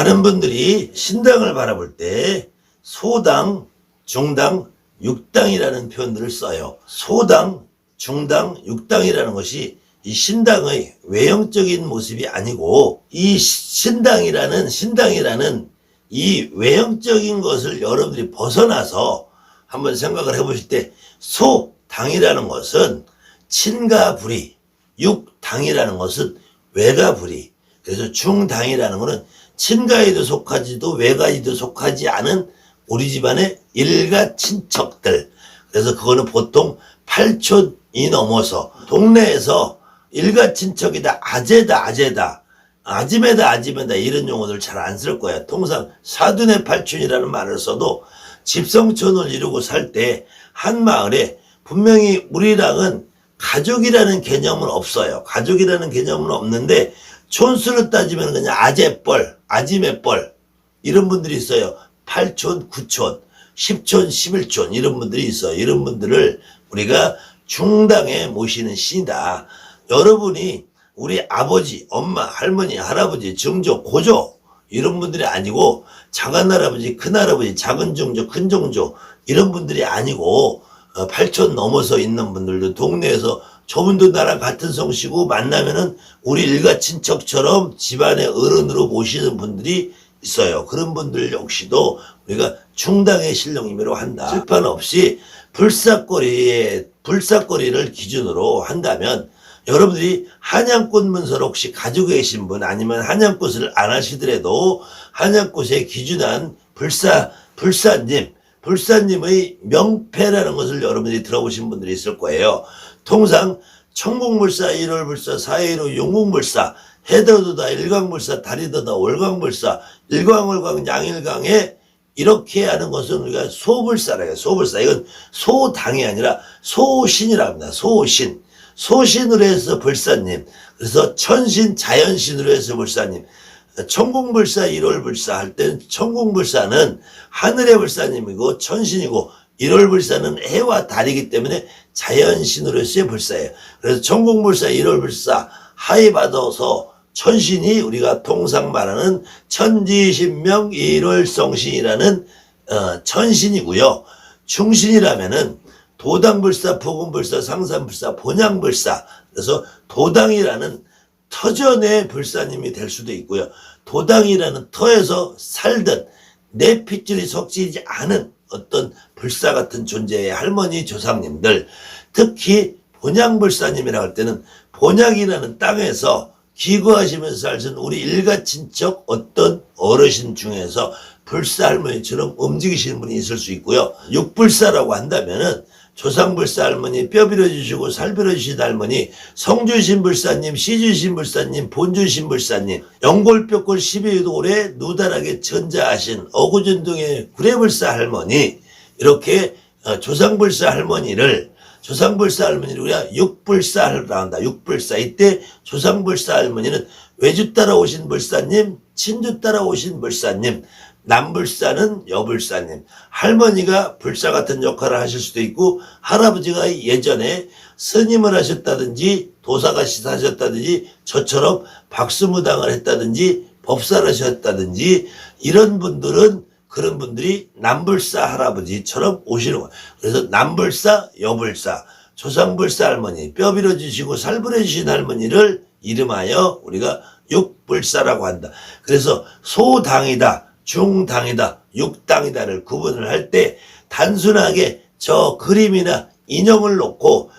많은 분들이 신당을 바라볼 때 소당, 중당, 육당이라는 표현들을 써요. 소당, 중당, 육당이라는 것이 이 신당의 외형적인 모습이 아니고 이 신당이라는 이 외형적인 것을 여러분들이 벗어나서 한번 생각을 해보실 때 소당이라는 것은 친가 불이, 육당이라는 것은 외가 불이, 그래서 중당이라는 것은 친가에도 속하지도 외가에도 속하지 않은 우리 집안의 일가 친척들. 그래서 그거는 보통 8촌이 넘어서 동네에서 일가 친척이다, 아재다, 아지매다 이런 용어들 잘 안 쓸 거야. 통상 사돈의 8촌이라는 말을 써도 집성촌을 이루고 살 때 한 마을에 분명히 우리랑은 가족이라는 개념은 없어요. 가족이라는 개념은 없는데 촌수로 따지면 그냥 아재뻘, 아지매뻘 이런 분들이 있어요. 8촌, 9촌, 10촌, 11촌 이런 분들이 있어요. 이런 분들을 우리가 중당에 모시는 신이다. 여러분이 우리 아버지, 엄마, 할머니, 할아버지, 증조, 고조 이런 분들이 아니고 작은할아버지, 큰할아버지, 작은 증조, 큰 증조 이런 분들이 아니고 8촌 넘어서 있는 분들도 동네에서 저분도 나랑 같은 성씨고 만나면은 우리 일가 친척처럼 집안의 어른으로 모시는 분들이 있어요. 그런 분들 역시도 우리가 중당의 신령임으로 한다. 실판 없이 불사거리를 기준으로 한다면 여러분들이 한양꽃 문서를 혹시 가지고 계신 분 아니면 한양꽃을 안 하시더라도 한양꽃에 기준한 불사님의 명패라는 것을 여러분들이 들어보신 분들이 있을 거예요. 통상 천공불사, 일월불사, 사해로 용궁불사, 해더도다, 일광불사, 다리더다, 월광불사, 일광월광, 양일광에 이렇게 하는 것은 우리가 소불사라요. 소불사. 이건 소당이 아니라 소신이라고 합니다. 소신. 소신으로 해서 불사님. 그래서 천신, 자연신으로 해서 불사님. 천공불사, 일월불사 할 때는 천공불사는 하늘의 불사님이고 천신이고 일월불사는 해와 달이기 때문에 자연신으로 해서 불사예요. 그래서 천공불사, 일월불사 하에 받아서 천신이 우리가 통상 말하는 천지신명 일월성신이라는 천신이고요. 중신이라면은 도당불사, 포금불사, 상산불사, 본양불사. 그래서 도당이라는 터전의 불사님이 될 수도 있고요. 도당이라는 터에서 살던 내 핏줄이 섞이지 않은 어떤 불사 같은 존재의 할머니 조상님들, 특히 본양불사님이라고 할 때는 본양이라는 땅에서 기거하시면서 살던 우리 일가 친척 어떤 어르신 중에서 불사 할머니처럼 움직이시는 분이 있을 수 있고요. 육불사라고 한다면은 조상불사 할머니, 뼈 빌어주시고 살 빌어주신 할머니, 성주신 불사님, 시주신 불사님, 본주신 불사님, 연골뼈골 12돌에 누달하게 전자하신 어구전동의 구례불사 할머니, 이렇게 조상불사 할머니를 우리가 육불사라고 한다. 육불사. 이때 조상불사 할머니는 외주 따라오신 불사님, 친주 따라오신 불사님, 남불사는 여불사님, 할머니가 불사 같은 역할을 하실 수도 있고 할아버지가 예전에 스님을 하셨다든지 도사가시 하셨다든지 저처럼 박수무당을 했다든지 법사를 하셨다든지 이런 분들은 그런 분들이 남불사 할아버지처럼 오시는 거예요. 그래서 남불사, 여불사, 조상불사 할머니, 뼈 빌어주시고 살 빌어주신 할머니를 이름하여 우리가 육불사라고 한다. 그래서 소당이다, 중당이다, 육당이다를 구분을 할 때 단순하게 저 그림이나 인형을 놓고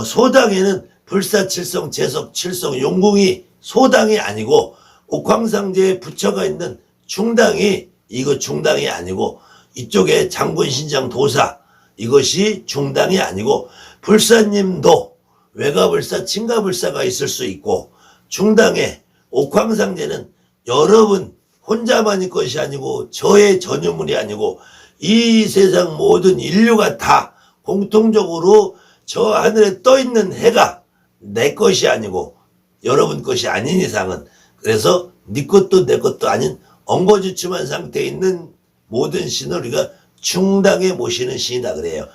소당에는 불사칠성, 재석, 칠성, 용궁이 소당이 아니고 옥황상제에 부처가 있는 중당이 이거 중당이 아니고 이쪽에 장군, 신장, 도사 이것이 중당이 아니고 불사님도 외가불사, 친가불사가 있을 수 있고 중당에 옥황상제는 여러분 혼자만의 것이 아니고 저의 전유물이 아니고 이 세상 모든 인류가 다 공통적으로 저 하늘에 떠 있는 해가 내 것이 아니고 여러분 것이 아닌 이상은 그래서 네 것도 내 것도 아닌 엉거주춤한 상태에 있는 모든 신을 우리가 중당에 모시는 신이다 그래요.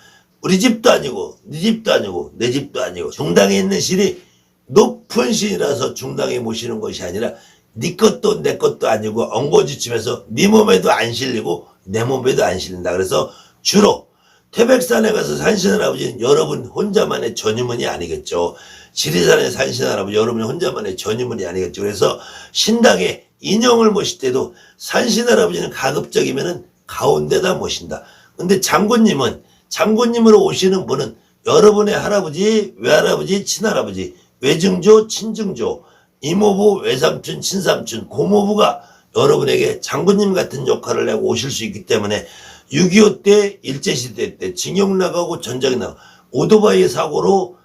우리 집도 아니고 네 집도 아니고 내 집도 아니고 중당에 있는 신이 높은 신이라서 중당에 모시는 것이 아니라 네 것도 내 것도 아니고 엉거주춤해서 네 몸에도 안 실리고 내 몸에도 안 실린다. 그래서 주로 태백산에 가서 산신할아버지는 여러분 혼자만의 전유문이 아니겠죠. 지리산에 산신할아버지 여러분 혼자만의 전유문이 아니겠죠. 그래서 신당에 인형을 모실 때도 산신할아버지는 가급적이면은 가운데다 모신다. 근데 장군님으로 오시는 분은 여러분의 할아버지, 외할아버지, 친할아버지, 외증조, 친증조, 이모부, 외삼촌, 친삼촌, 고모부가 여러분에게 장군님 같은 역할을 하고 오실 수 있기 때문에 6.25 때, 일제시대 때 징용 나가고 전쟁 나가고 오토바이 사고로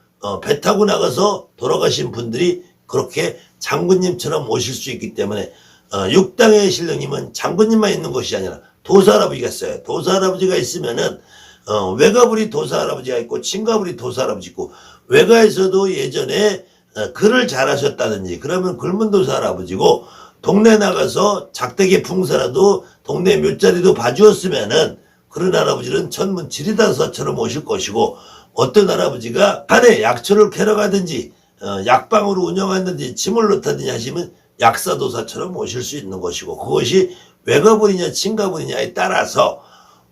배 타고 나가서 돌아가신 분들이 그렇게 장군님처럼 오실 수 있기 때문에 육당의 신령님은 장군님만 있는 것이 아니라 도사할아버지가 있어요. 도사할아버지가 있으면은 외가부리 도사할아버지가 있고 친가부리 도사할아버지 있고 외가에서도 예전에 글을 잘하셨다든지 그러면 글문 도사할아버지고 동네 나가서 작대기 풍사라도 동네 묘자리도 봐주었으면은 그런 할아버지는 천문 지리다서처럼 오실 것이고 어떤 할아버지가 한해 약초를 캐러 가든지 약방으로 운영하든지 침을 놓다든지 하시면 약사도사처럼 오실 수 있는 것이고 그것이 외가부리냐 친가부리냐에 따라서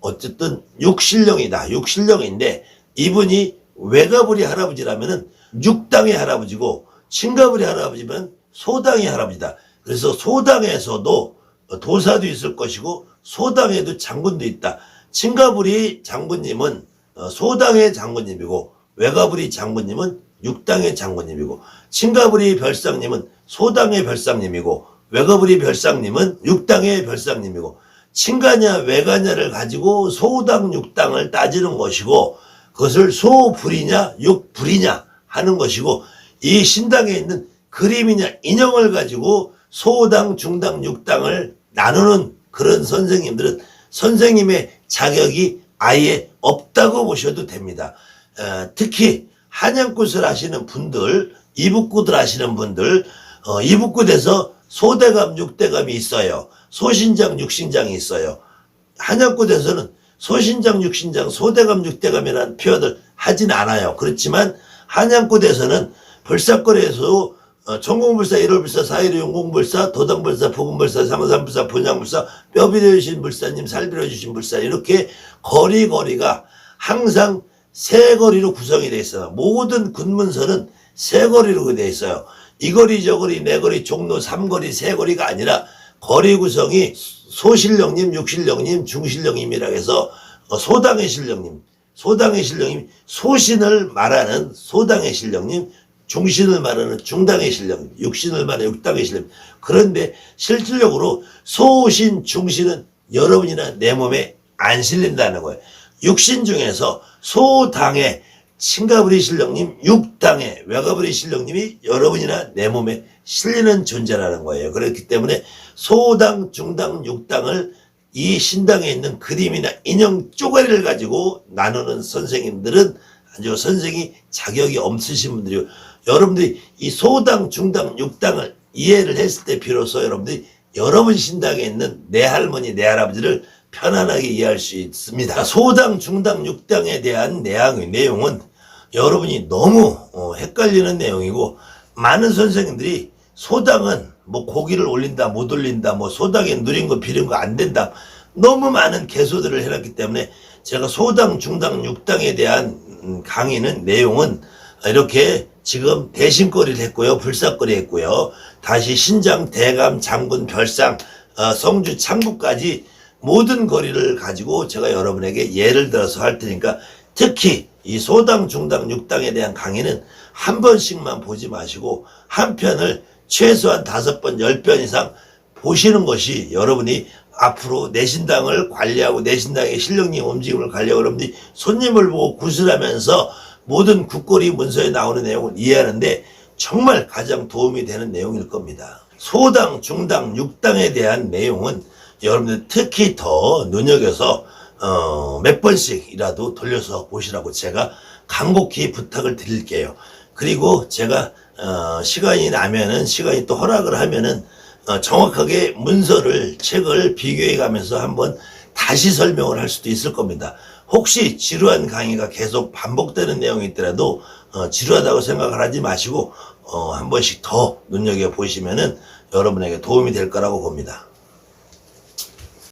어쨌든 육신령이다. 육신령인데 이분이 외가부리 할아버지라면은 육당의 할아버지고 친가부리 할아버지면 소당의 할아버지다. 그래서 소당에서도 도사도 있을 것이고 소당에도 장군도 있다. 친가부리 장군님은 소당의 장군님이고 외가부리 장군님은 육당의 장군님이고 친가부리 별상님은 소당의 별상님이고 외가부리 별상님은 육당의 별상님이고 친가냐 외가냐를 가지고 소당 육당을 따지는 것이고 그것을 소불이냐 육불이냐 하는 것이고 이 신당에 있는 그림이냐 인형을 가지고 소당 중당 육당을 나누는 그런 선생님들은 선생님의 자격이 아예 없다고 보셔도 됩니다. 특히 한양굿을 하시는 분들 이북굿을 하시는 분들 이북굿에서 소대감 육대감이 있어요. 소신장 육신장이 있어요. 한양굿에서는 소신장 육신장 소대감 육대감이라는 표현을 하진 않아요. 그렇지만 한양굿에서는 불사거리에서 천공불사, 일월불사, 사일의 용공불사, 도당불사, 부금불사, 상산불사, 분양불사, 뼈비려주신 불사님, 살비려주신 불사 이렇게 거리가 항상 세 거리로 구성이 되어 있어요. 모든 군문서는 세 거리로 되어 있어요. 이 거리 저 거리 네 거리 종로 3거리 3거리가 아니라 거리 구성이 소신령님, 육신령님, 중신령님이라 해서 소당의 신령님, 소신을 말하는 소당의 신령님, 중신을 말하는 중당의 신령님, 육신을 말하는 육당의 신령님. 그런데 실질적으로 소신, 중신은 여러분이나 내 몸에 안 실린다는 거예요. 육신 중에서 소당의 친가부리 신령님, 육당의 외가부리 신령님이 여러분이나 내 몸에 실리는 존재라는 거예요. 그렇기 때문에 소당, 중당, 육당을 이 신당에 있는 그림이나 인형 쪼가리를 가지고 나누는 선생님들은 아주 선생이 자격이 없으신 분들이요. 여러분들이 이 소당, 중당, 육당을 이해를 했을 때 비로소 여러분들이 여러분 신당에 있는 내 할머니, 내 할아버지를 편안하게 이해할 수 있습니다. 소당, 중당, 육당에 대한 내용은 여러분이 너무 헷갈리는 내용이고 많은 선생님들이 소당은 뭐 고기를 올린다 못 올린다 뭐 소당에 누린 거 비린 거 안 된다 너무 많은 개소들을 해놨기 때문에 제가 소당, 중당, 육당에 대한 강의는 내용은 이렇게 지금 대신거리를 했고요. 불사거리 했고요. 다시 신장, 대감, 장군, 별상, 성주, 창구까지 모든 거리를 가지고 제가 여러분에게 예를 들어서 할 테니까 특히 이 소당, 중당, 육당에 대한 강의는 한 번씩만 보지 마시고 한 편을 최소한 5번, 10번 이상 보시는 것이 여러분이 앞으로 내 신당을 관리하고 내 신당의 신령님 움직임을 관리하고 여러분들이 손님을 보고 구슬하면서 모든 국거리 문서에 나오는 내용을 이해하는데 정말 가장 도움이 되는 내용일 겁니다. 소당, 중당, 육당에 대한 내용은 여러분들 특히 더 눈여겨서 몇 번씩이라도 돌려서 보시라고 제가 간곡히 부탁을 드릴게요. 그리고 제가 시간이 나면은 시간이 또 허락을 하면은 정확하게 문서를 책을 비교해 가면서 한번 다시 설명을 할 수도 있을 겁니다. 혹시 지루한 강의가 계속 반복되는 내용이 있더라도 지루하다고 생각을 하지 마시고 한 번씩 더 눈여겨 보시면은 여러분에게 도움이 될 거라고 봅니다.